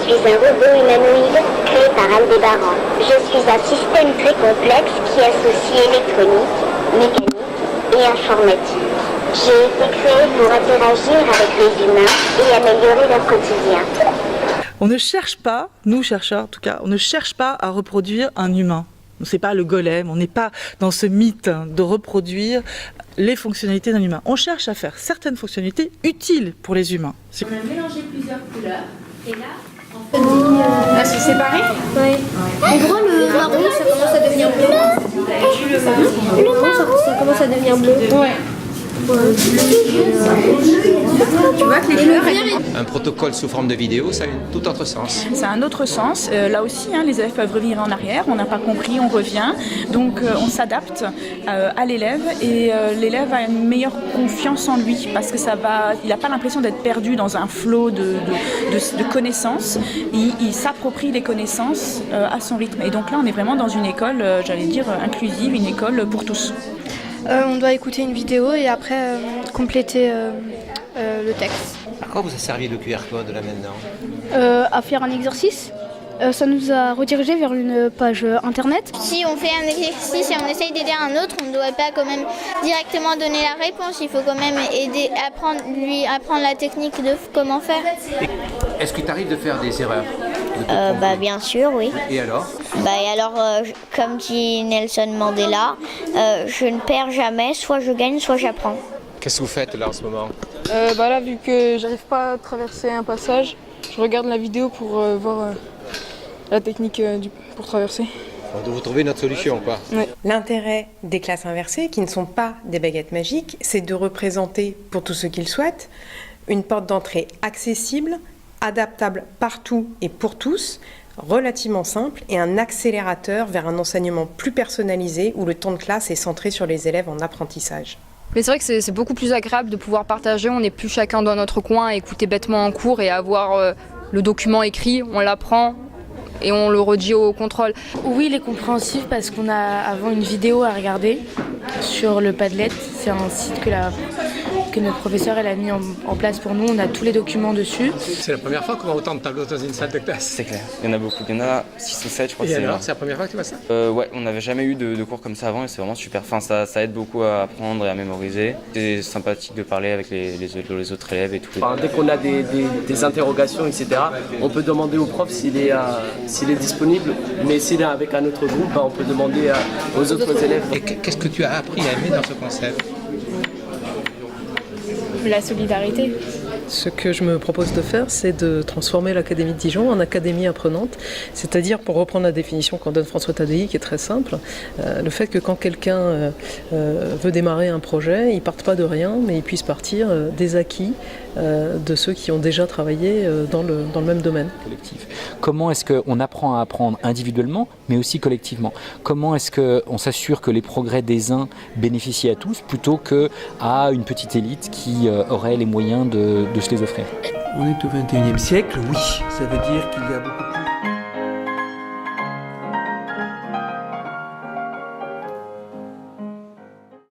suis un robot humanoïde créé par Aldébaran. Je suis un système très complexe qui associe électronique, mécanique et informatique. J'ai été créé pour interagir avec les humains et améliorer leur quotidien. On ne cherche pas, nous chercheurs en tout cas, on ne cherche pas à reproduire un humain. C'est pas le golem, on n'est pas dans ce mythe de reproduire les fonctionnalités d'un humain. On cherche à faire certaines fonctionnalités utiles pour les humains. On a mélangé plusieurs couleurs et là, en fait, là c'est séparé. Oui. En gros, le marron, ça commence à devenir bleu. Le marron, ça commence à devenir bleu. Ouais. Tu vois que les couleurs... Un protocole sous forme de vidéo, ça a un tout autre sens. Ça a un autre sens. Là aussi, les élèves peuvent revenir en arrière. On n'a pas compris, on revient. Donc, on s'adapte à l'élève et l'élève a une meilleure confiance en lui parce que il n'a pas l'impression d'être perdu dans un flot de connaissances. Il s'approprie les connaissances à son rythme. Et donc là, on est vraiment dans une école, j'allais dire, inclusive, une école pour tous. On doit écouter une vidéo et après compléter le texte. À quoi vous a servi le QR code là maintenant? À faire un exercice. Ça nous a redirigé vers une page internet. Si on fait un exercice et on essaye d'aider un autre, on ne doit pas quand même directement donner la réponse. Il faut quand même lui apprendre la technique de comment faire. Est-ce qu'il t'arrive de faire des erreurs? Bien sûr, oui. Et alors? Comme dit Nelson Mandela, je ne perds jamais, soit je gagne, soit j'apprends. Qu'est-ce que vous faites là en ce moment? Là, vu que j'arrive pas à traverser un passage, je regarde la vidéo pour voir la technique pour traverser. On doit vous trouver notre solution, quoi. Ouais. L'intérêt des classes inversées, qui ne sont pas des baguettes magiques, c'est de représenter, pour tous ceux qui le souhaitent, une porte d'entrée accessible, adaptable partout et pour tous, relativement simple et un accélérateur vers un enseignement plus personnalisé où le temps de classe est centré sur les élèves en apprentissage. Mais c'est vrai que c'est beaucoup plus agréable de pouvoir partager, on n'est plus chacun dans notre coin à écouter bêtement en cours et avoir le document écrit, on l'apprend et on le redit au contrôle. Oui, il est compréhensif parce qu'on a avant une vidéo à regarder sur le Padlet, c'est un site que notre professeur elle a mis en place pour nous, on a tous les documents dessus. C'est la première fois qu'on voit autant de tableaux dans une salle de classe. C'est clair, il y en a beaucoup, il y en a 6 ou 7 je crois. Et alors, c'est la première fois que tu vois ça? Ouais, on n'avait jamais eu de cours comme ça avant et c'est vraiment super, ça aide beaucoup à apprendre et à mémoriser. C'est sympathique de parler avec les autres élèves et tout. Dès qu'on a des interrogations, etc., on peut demander au prof s'il est disponible, mais s'il est avec un autre groupe, on peut demander aux autres élèves. Et qu'est-ce que tu as appris à aimer dans ce concept? La solidarité. Ce que je me propose de faire, c'est de transformer l'Académie de Dijon en académie apprenante, c'est-à-dire, pour reprendre la définition qu'en donne François Tadei, qui est très simple, le fait que quand quelqu'un veut démarrer un projet, il ne parte pas de rien, mais il puisse partir des acquis de ceux qui ont déjà travaillé dans le même domaine. Collectif. Comment est-ce qu'on apprend à apprendre individuellement, mais aussi collectivement? Comment est-ce qu'on s'assure que les progrès des uns bénéficient à tous, plutôt qu'à une petite élite qui aurait les moyens de se les offrir? On est au XXIe siècle, oui. Ça veut dire qu'il y a beaucoup plus